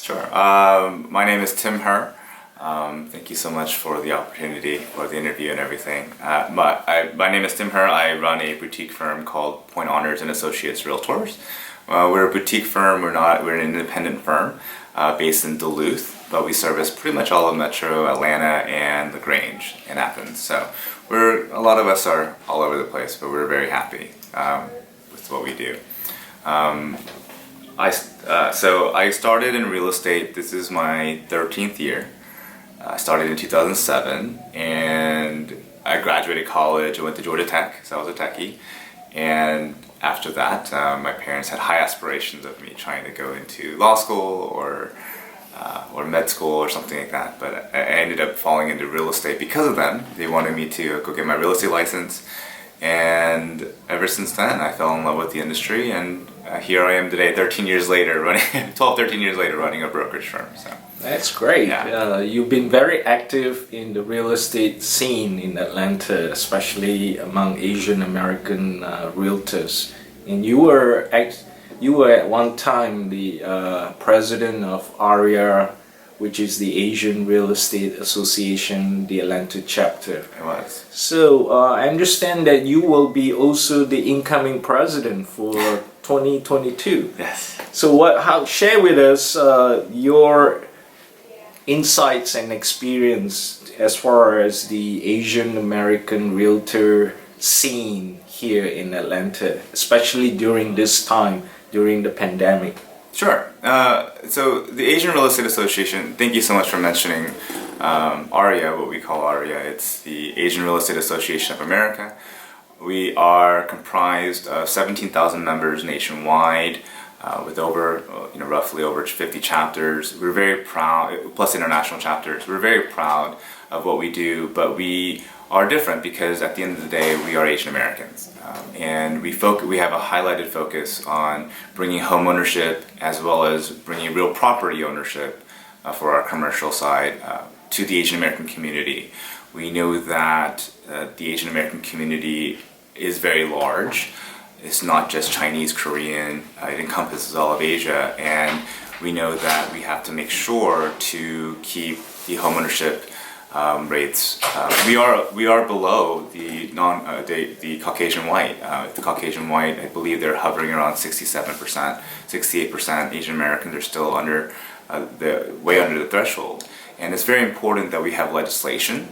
Sure. My name is Tim Hur. Thank you so much for the opportunity for the interview and everything. My name is Tim Hur. I run a boutique firm called Point Honors and Associates Realtors. We're a boutique firm. We're an independent firm based in Duluth, but we service pretty much all of Metro Atlanta and LaGrange in Athens. So a lot of us are all over the place, but we're very happy with what we do. So I started in real estate. This is my 13th year. I started in 2007, and I graduated college. I went to Georgia Tech, so I was a techie. And after that, my parents had high aspirations of me trying to go into law school or med school or something like that. But I ended up falling into real estate because of them. They wanted me to go get my real estate license. And ever since then, I fell in love with the industry, and here I am today, 13 years later, running a brokerage firm. So that's great. Yeah. You've been very active in the real estate scene in Atlanta, especially among Asian American realtors. And you were at one time the president of AREAAA, which is the Asian Real Estate Association, the Atlanta chapter. It was. So I understand that you will be also the incoming president for 2022. Yes. So share with us your insights and experience as far as the Asian American realtor scene here in Atlanta, especially during this time, during the pandemic. Sure. So the Asian Real Estate Association, thank you so much for mentioning AREAAA, what we call AREAAA. It's the Asian Real Estate Association of America. We are comprised of 17,000 members nationwide, with roughly over 50 chapters. We're very proud, plus international chapters. We're very proud of what we do, but we are different because at the end of the day, we are Asian Americans. And we have a highlighted focus on bringing home ownership as well as bringing real property ownership for our commercial side to the Asian American community. We know that the Asian American community is very large. It's not just Chinese, Korean, it encompasses all of Asia, and we know that we have to make sure to keep the homeownership rates. We are below the Caucasian white. The Caucasian white, I believe they're hovering around 67%, 68%. Asian Americans are still way under the threshold, and it's very important that we have legislation,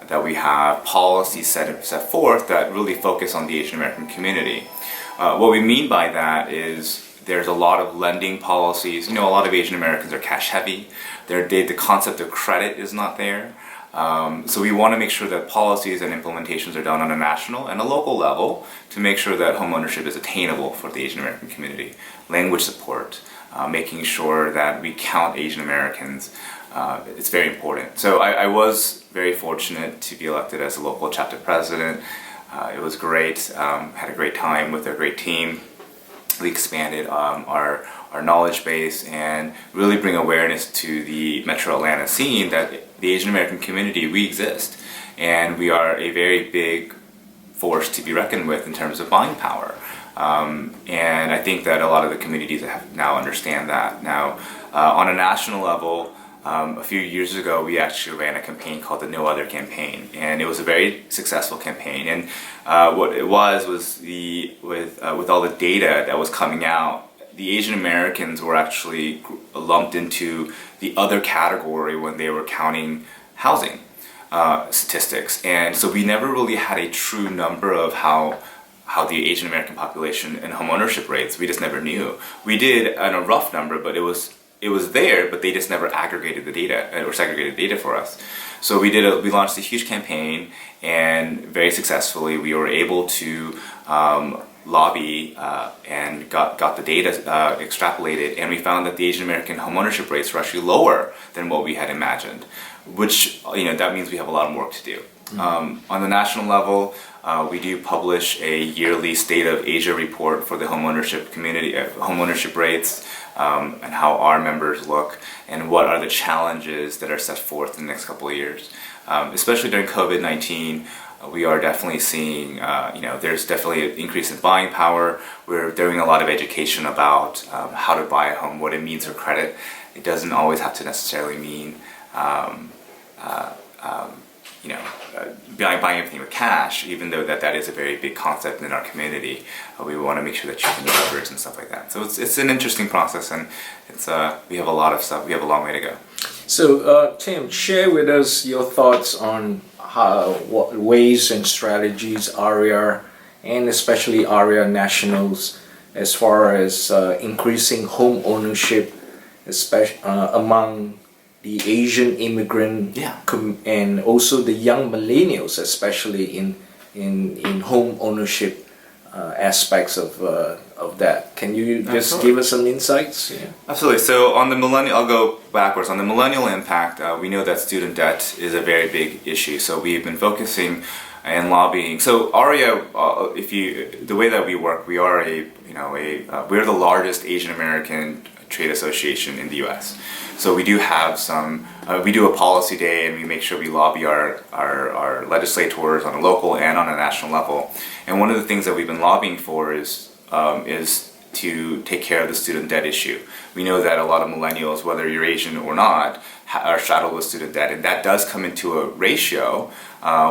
that we have policies set forth that really focus on the Asian American community. What we mean by that is there's a lot of lending policies. A lot of Asian Americans are cash heavy. The concept of credit is not there. So we want to make sure that policies and implementations are done on a national and a local level to make sure that homeownership is attainable for the Asian American community. Language support, making sure that we count Asian Americans. It's very important. So I was very fortunate to be elected as a local chapter president. It was great. Had a great time with a great team. We expanded our knowledge base and really bring awareness to the Metro Atlanta scene that the Asian American community, we exist. And we are a very big force to be reckoned with in terms of buying power. And I think that a lot of the communities have now understand that. Now, on a national level, a few years ago, we actually ran a campaign called the No Other Campaign, and it was a very successful campaign. And what it was with all the data that was coming out, the Asian Americans were actually lumped into the other category when they were counting housing statistics, and so we never really had a true number of how the Asian American population and homeownership rates. We just never knew. We did a rough number, but it was there, but they just never aggregated the data or segregated data for us. So we launched a huge campaign, and very successfully we were able to lobby and got the data extrapolated, and we found that the Asian American homeownership rates were actually lower than what we had imagined, which that means we have a lot of work to do. On the national level, we do publish a yearly State of Asia report for the homeownership community, homeownership rates, and how our members look, and what are the challenges that are set forth in the next couple of years. Especially during COVID-19, we are definitely seeing, there's definitely an increase in buying power. We're doing a lot of education about how to buy a home, what it means for credit, It doesn't always have to necessarily mean you know, buying everything with cash, even though that is a very big concept in our community. We want to make sure that you can leverage and stuff like that. So it's an interesting process, and it's we have a lot of stuff. We have a long way to go. So Tim, share with us your thoughts on what ways and strategies AREAA and especially AREAA nationals as far as increasing home ownership, especially among the Asian immigrant and also the young millennials, especially in home ownership aspects of that. Can you just give us some insights? Yeah. Absolutely. So on the millennial, I'll go backwards. On the millennial impact, we know that student debt is a very big issue. So we've been focusing and lobbying. So AREAA, the way that we work, we are we're the largest Asian American trade association in the U.S. So we do have we do a policy day, and we make sure we lobby our legislators on a local and on a national level. And one of the things that we've been lobbying for is to take care of the student debt issue. We know that a lot of millennials, whether you're Asian or not, are straddled with student debt, and that does come into a ratio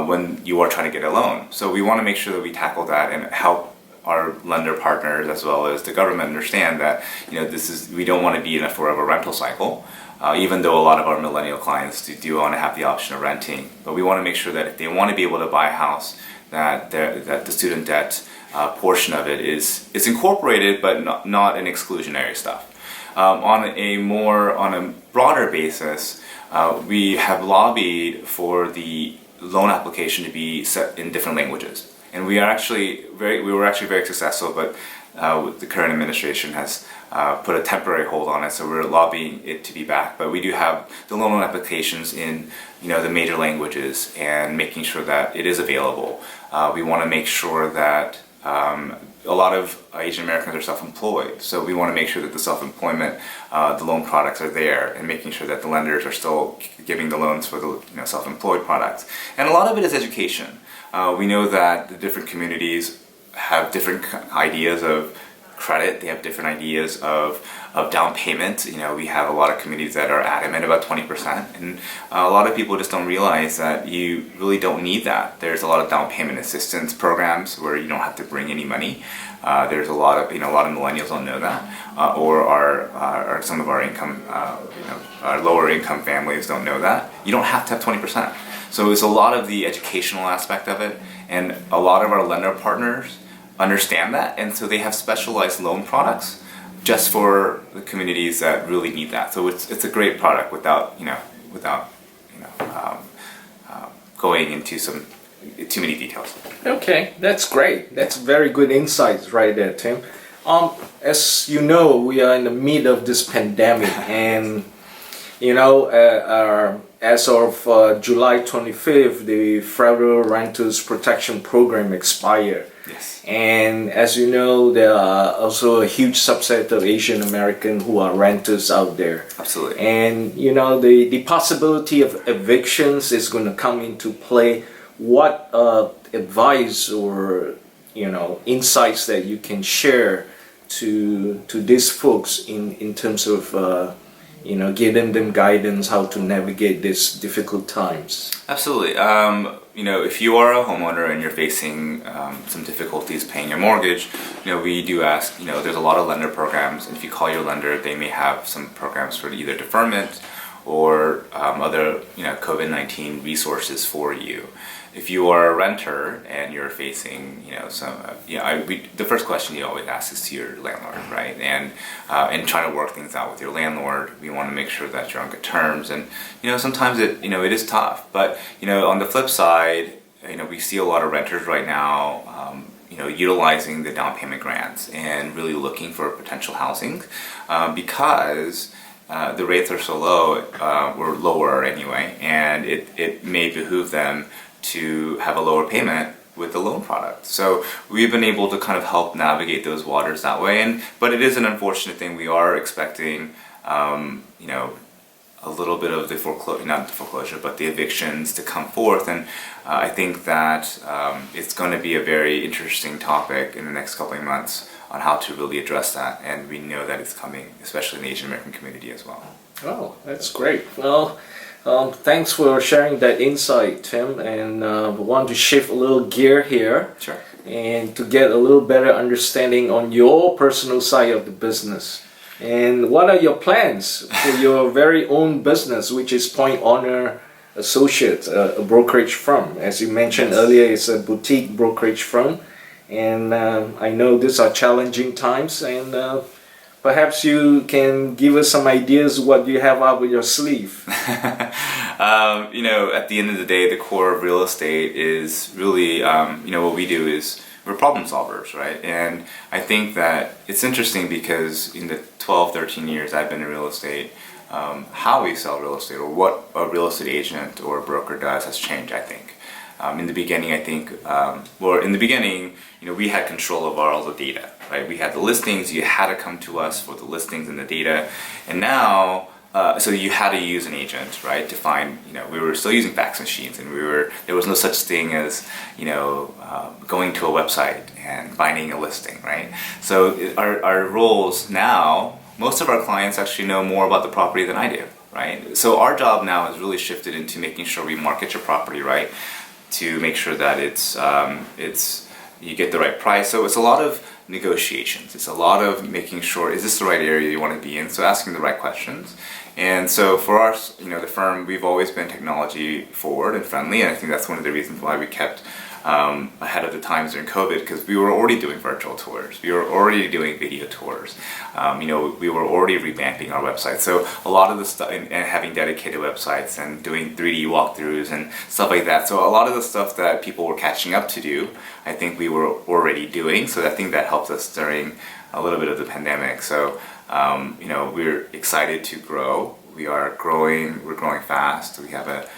when you are trying to get a loan. So we want to make sure that we tackle that and help our lender partners as well as the government understand that we don't want to be in a forever rental cycle. Even though a lot of our millennial clients do want to have the option of renting, but we want to make sure that if they want to be able to buy a house, that the student debt portion of it is incorporated, but not an exclusionary stuff. On a broader basis, we have lobbied for the loan application to be set in different languages, and we were actually very successful, but the current administration has put a temporary hold on it, so we're lobbying it to be back. But we do have the loan applications in the major languages, and making sure that it is available. We want to make sure that a lot of Asian Americans are self-employed, so we want to make sure that the self-employment, the loan products are there, and making sure that the lenders are still giving the loans for the self-employed products. And a lot of it is education. We know that the different communities have different ideas of credit. They have different ideas of down payment. We have a lot of communities that are adamant about 20%, and a lot of people just don't realize that you really don't need that. There's a lot of down payment assistance programs where you don't have to bring any money. There's a lot of millennials don't know that, or some of our income, our lower income families don't know that. You don't have to have 20%. So it's a lot of the educational aspect of it, and a lot of our lender partners understand that, and so they have specialized loan products just for the communities that really need that. So it's a great product without going into too many details. Okay, that's great. That's very good insights right there, Tim. As you know, we are in the mid of this pandemic, and as of July 25th, the Federal Renters Protection Program expired. Yes. And as you know, there are also a huge subset of Asian American who are renters out there. Absolutely. And the possibility of evictions is going to come into play. What advice or insights that you can share to these folks in terms of giving them guidance how to navigate these difficult times? Absolutely. If you are a homeowner and you're facing some difficulties paying your mortgage, we do ask, there's a lot of lender programs, and if you call your lender, they may have some programs for either deferment or other, COVID-19 resources for you. If you are a renter and you're facing, the first question you always ask is to your landlord, right? And trying to work things out with your landlord. We want to make sure that you're on good terms, and sometimes it is tough. But on the flip side, we see a lot of renters right now, utilizing the down payment grants and really looking for potential housing because the rates are so low, or lower anyway, and it may behoove them to have a lower payment with the loan product. So we've been able to kind of help navigate those waters that way. But it is an unfortunate thing. We are expecting, a little bit of not the foreclosure, but the evictions to come forth. And I think that it's going to be a very interesting topic in the next couple of months on how to really address that. And we know that it's coming, especially in the Asian American community as well. Oh, that's great. Well, thanks for sharing that insight, Tim. And we want to shift a little gear here Sure. and to get a little better understanding on your personal side of the business. And what are your plans for your very own business, which is Point Honor Associates, a brokerage firm? As you mentioned earlier, it's a boutique brokerage firm. And I know these are challenging times, and perhaps you can give us some ideas what you have up your sleeve. At the end of the day, the core of real estate is really, what we do is we're problem solvers, right? And I think that it's interesting because in the 12, 13 years I've been in real estate, how we sell real estate or what a real estate agent or a broker does has changed, I think. In the beginning, we had control of all the data, right? We had the listings, you had to come to us for the listings and the data. And now, so you had to use an agent, right? To find, we were still using fax machines and there was no such thing as, going to a website and finding a listing, right? So our roles now, most of our clients actually know more about the property than I do, right? So our job now has really shifted into making sure we market your property right, to make sure that you get the right price. So it's a lot of negotiations. It's a lot of making sure, is this the right area you want to be in? So asking the right questions. And so for us, the firm, we've always been technology forward and friendly, and I think that's one of the reasons why we kept ahead of the times during COVID, because we were already doing virtual tours, we were already doing video tours, we were already revamping our website. So a lot of the stuff, and having dedicated websites and doing 3D walkthroughs and stuff like that. So a lot of the stuff that people were catching up to do, I think we were already doing. So I think that helped us during a little bit of the pandemic. So we're excited to grow. We are growing. We're growing fast. We have a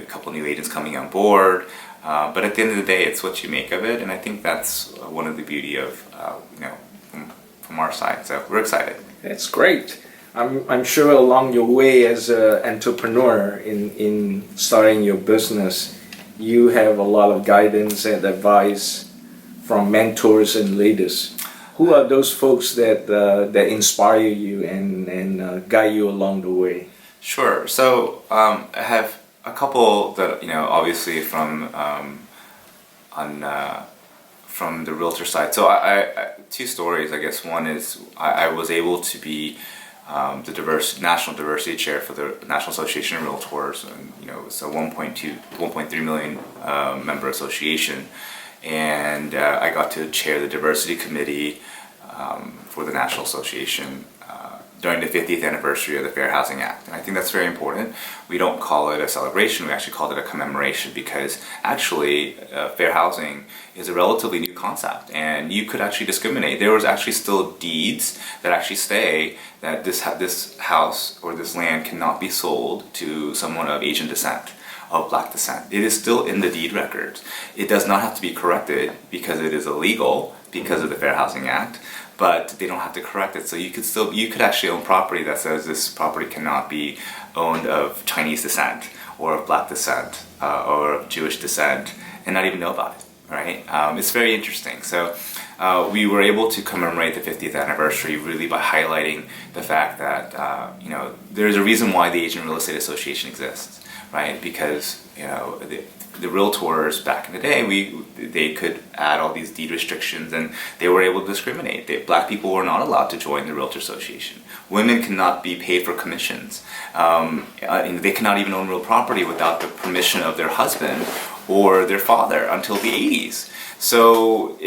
couple new agents coming on board. But at the end of the day, it's what you make of it, and I think that's one of the beauty of from our side. So we're excited. That's great. I'm sure along your way as an entrepreneur in starting your business, you have a lot of guidance and advice from mentors and leaders. Who are those folks that inspire you and guide you along the way? Sure. So I have a couple that obviously from the realtor side. So I two stories, I guess. One is I was able to be the national diversity chair for the National Association of Realtors, and it's a 1.3 million member association, and I got to chair the diversity committee for the National Association during the 50th anniversary of the Fair Housing Act. And I think that's very important. We don't call it a celebration, we actually called it a commemoration, because actually fair housing is a relatively new concept, and you could actually discriminate. There was actually still deeds that actually say that this house or this land cannot be sold to someone of Asian descent, of Black descent. It is still in the deed records. It does not have to be corrected because it is illegal because of the Fair Housing Act, but they don't have to correct it. So you could actually own property that says this property cannot be owned of Chinese descent or of Black descent or of Jewish descent and not even know about it, right? It's very interesting. So we were able to commemorate the 50th anniversary really by highlighting the fact that there's a reason why the Asian Real Estate Association exists, right? Because the realtors back in the day, they could add all these deed restrictions, and they were able to discriminate. Black people were not allowed to join the Realtor Association. Women cannot be paid for commissions. And they cannot even own real property without the permission of their husband or their father until the 80s. So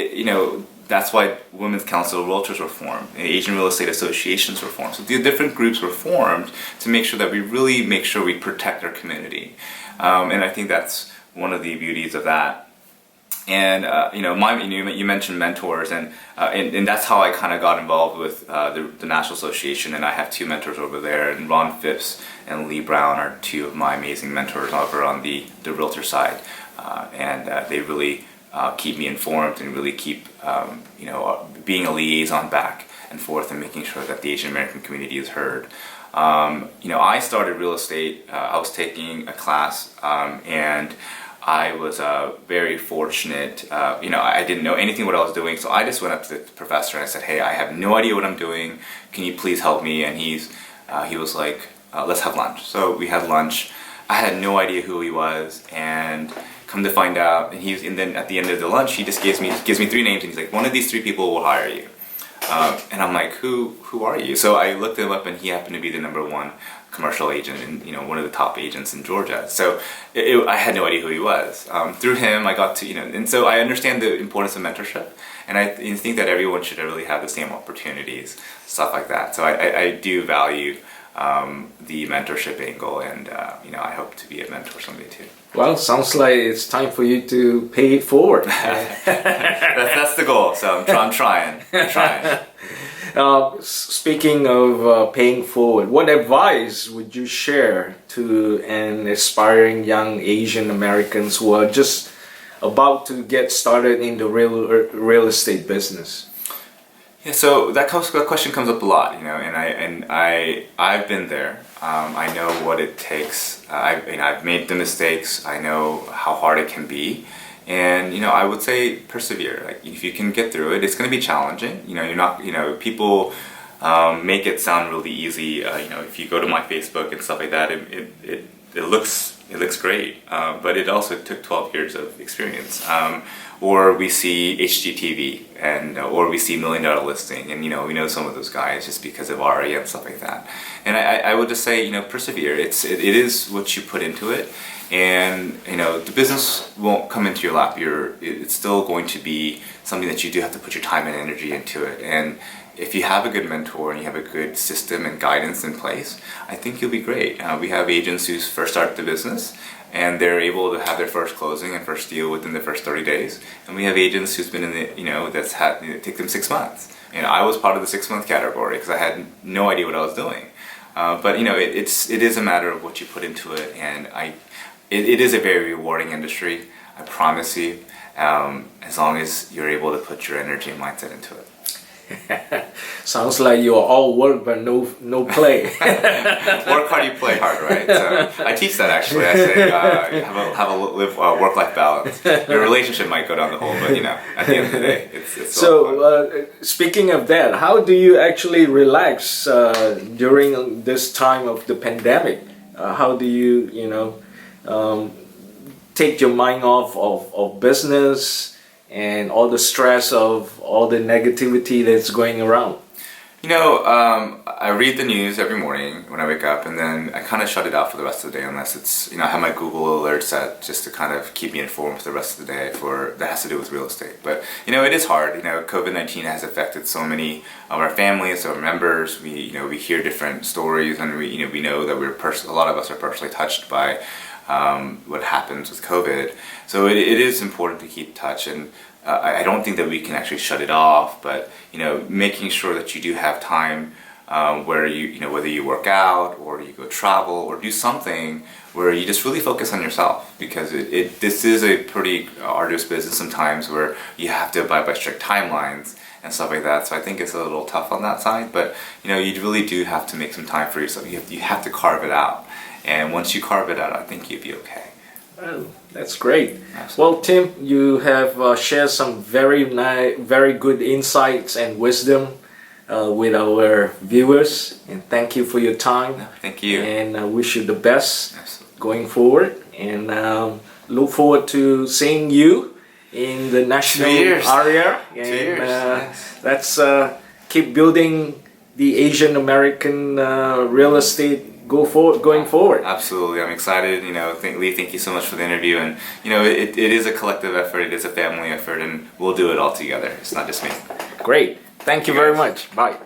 that's why Women's Council of Realtors were formed, and Asian Real Estate Associations were formed. So the different groups were formed to make sure that we really make sure we protect our community. And I think that's one of the beauties of that. And you mentioned mentors, and that's how I kind of got involved with the National Association. And I have two mentors over there, and Ron Phipps and Lee Brown are two of my amazing mentors over on the realtor side, and they really keep me informed and really keep being a liaison back and forth and making sure that the Asian American community is heard. I started real estate. I was taking a class, and I was very fortunate. I didn't know anything what I was doing, so I just went up to the professor and I said, "Hey, I have no idea what I'm doing. Can you please help me?" And he's he was like, let's have lunch. So we had lunch. I had no idea who he was, and come to find out, and then at the end of the lunch, he just gives me 3 names, and he's like, one of these 3 people will hire you. And I'm like, who are you? So I looked him up, and he happened to be the #1 commercial agent, and one of the top agents in Georgia. So I had no idea who he was. Through him, I got to and so I understand the importance of mentorship, and I think that everyone should really have the same opportunities, stuff like that. So I do value the mentorship angle, and I hope to be a mentor someday too. Well, sounds like it's time for you to pay it forward. that's the goal. So I'm trying. Speaking of paying forward, what advice would you share to an aspiring young Asian Americans who are just about to get started in the real estate business? Yeah, so that question comes up a lot, and I've been there. I know what it takes. I've made the mistakes. I know how hard it can be, and I would say persevere. Like, if you can get through it, it's going to be challenging. You're not. People make it sound really easy. If you go to my Facebook and stuff like that, it looks great, but it also took 12 years of experience. Or we see HGTV, or we see $1 Million Listing, and we know some of those guys just because of AREAAA and stuff like that. And I would just say, persevere. It is what you put into it, and the business won't come into your lap. It's still going to be something that you do have to put your time and energy into it. And if you have a good mentor and you have a good system and guidance in place, I think you'll be great. We have agents who first start the business, and they're able to have their first closing and first deal within the first 30 days. And we have agents who's been in the, that's had, take them 6 months. I was part of the 6-month category because I had no idea what I was doing. But it is a matter of what you put into it, and it is a very rewarding industry. I promise you, as long as you're able to put your energy and mindset into it. Sounds like you're all work but no play. Work hard, you play hard, right? So I teach that actually. I say have a work-life balance. Your relationship might go down the hole, but at the end of the day, it's so. Speaking of that, how do you actually relax during this time of the pandemic? How do you take your mind off of business and all the stress of all the negativity that's going around? I read the news every morning when I wake up, and then I kind of shut it out for the rest of the day, unless it's, I have my Google alerts set just to kind of keep me informed for the rest of the day that has to do with real estate. But, it is hard. COVID-19 has affected so many of our families, our members. We hear different stories, and we know that a lot of us are personally touched by what happens with COVID. So it is important to keep touch, and I don't think that we can actually shut it off, but making sure that you do have time where whether you work out or you go travel or do something where you just really focus on yourself, because this is a pretty arduous business sometimes where you have to abide by strict timelines and stuff like that. So I think it's a little tough on that side, but you really do have to make some time for yourself. You have to carve it out, and once you carve it out, I think you'll be okay. Oh, that's great. Absolutely. Well, Tim, you have shared some very good insights and wisdom with our viewers, and thank you for your time. Thank you. And I wish you the best. Absolutely. Going forward, and look forward to seeing you in the national area. 2 years. Yes. Let's keep building the Asian American real estate going forward. Absolutely, I'm excited. Lee, thank you so much for the interview, and it is a collective effort, it is a family effort, and we'll do it all together. It's not just me. Great. Thank you very much. Bye.